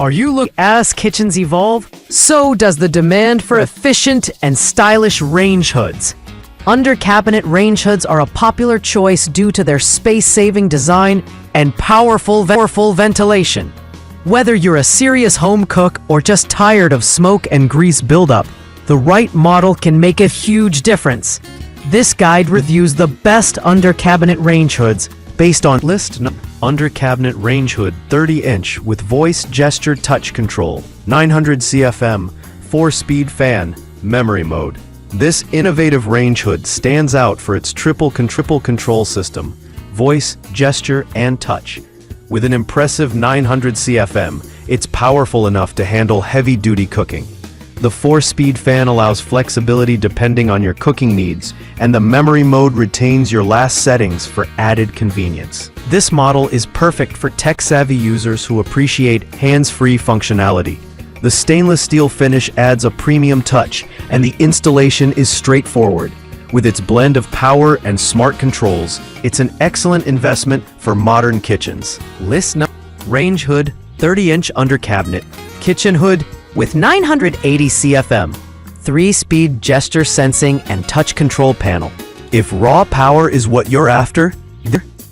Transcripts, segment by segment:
Are you as kitchens evolve, so does the demand for efficient and stylish range hoods. Under-cabinet range hoods are a popular choice due to their space-saving design and powerful ventilation. Whether you're a serious home cook or just tired of smoke and grease buildup, the right model can make a huge difference. This guide reviews the best under-cabinet range hoods based on under-cabinet range hood 30-inch with voice gesture touch control, 900 CFM, 4-speed fan, memory mode. This innovative range hood stands out for its triple control system, voice, gesture, and touch. With an impressive 900 CFM, it's powerful enough to handle heavy-duty cooking. The 4-speed fan allows flexibility depending on your cooking needs, and the memory mode retains your last settings for added convenience. This model is perfect for tech-savvy users who appreciate hands-free functionality. The stainless steel finish adds a premium touch, and the installation is straightforward. With its blend of power and smart controls, it's an excellent investment for modern kitchens. Range hood, 30-inch under cabinet, kitchen hood with 980 CFM, 3-speed gesture sensing and touch control panel. If raw power is what you're after,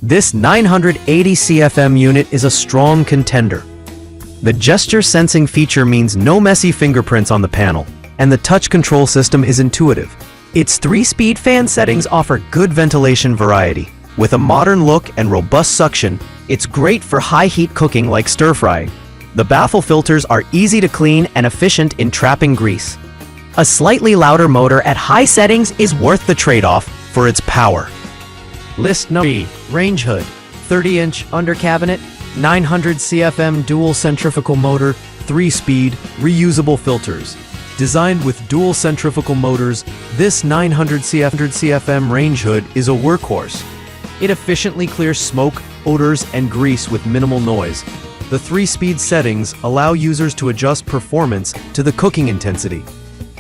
this 980 CFM unit is a strong contender. The gesture sensing feature means no messy fingerprints on the panel, and the touch control system is intuitive. Its 3-speed fan settings offer good ventilation variety. With a modern look and robust suction, it's great for high-heat cooking like stir-frying. The baffle filters are easy to clean and efficient in trapping grease. A slightly louder motor at high settings is worth the trade-off for its power. Range hood, 30-inch under cabinet, 900 CFM dual centrifugal motor, 3-speed, reusable filters. Designed with dual centrifugal motors, this 900 CFM range hood is a workhorse. It efficiently clears smoke, odors, and grease with minimal noise. The 3-speed settings allow users to adjust performance to the cooking intensity.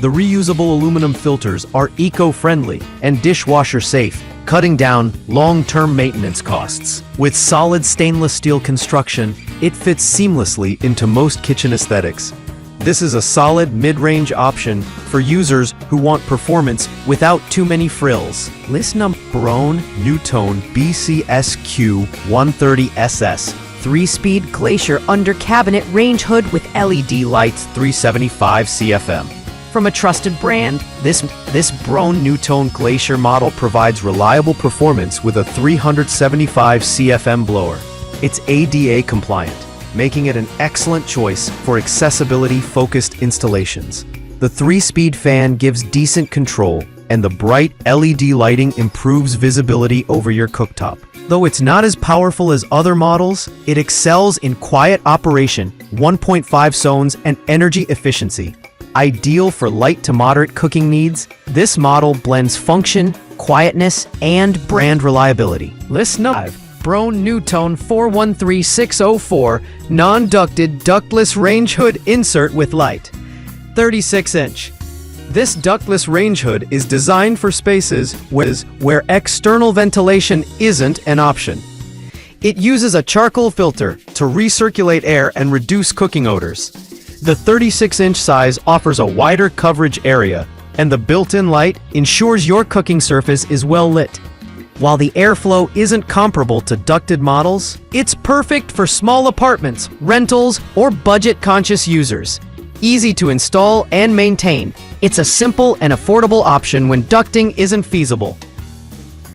The reusable aluminum filters are eco-friendly and dishwasher-safe, cutting down long-term maintenance costs. With solid stainless steel construction, it fits seamlessly into most kitchen aesthetics. This is a solid mid-range option for users who want performance without too many frills. Braun Newtone BCSQ 130SS 3-speed Glacier under cabinet range hood with LED lights, 375 CFM. From a trusted brand, this Braun Newtone Glacier model provides reliable performance with a 375 CFM blower. It's ADA compliant, making it an excellent choice for accessibility-focused installations. The 3-speed fan gives decent control, and the bright LED lighting improves visibility over your cooktop. Though it's not as powerful as other models, it excels in quiet operation, 1.5 zones, and energy efficiency. Ideal for light to moderate cooking needs, this model blends function, quietness, and brand reliability. Braun Newtone 413604 non-ducted ductless range hood insert with light, 36-inch. This ductless range hood is designed for spaces where external ventilation isn't an option. It uses a charcoal filter to recirculate air and reduce cooking odors. The 36-inch size offers a wider coverage area, and the built-in light ensures your cooking surface is well lit. While the airflow isn't comparable to ducted models, it's perfect for small apartments, rentals, or budget-conscious users. Easy to install and maintain, it's a simple and affordable option when ducting isn't feasible.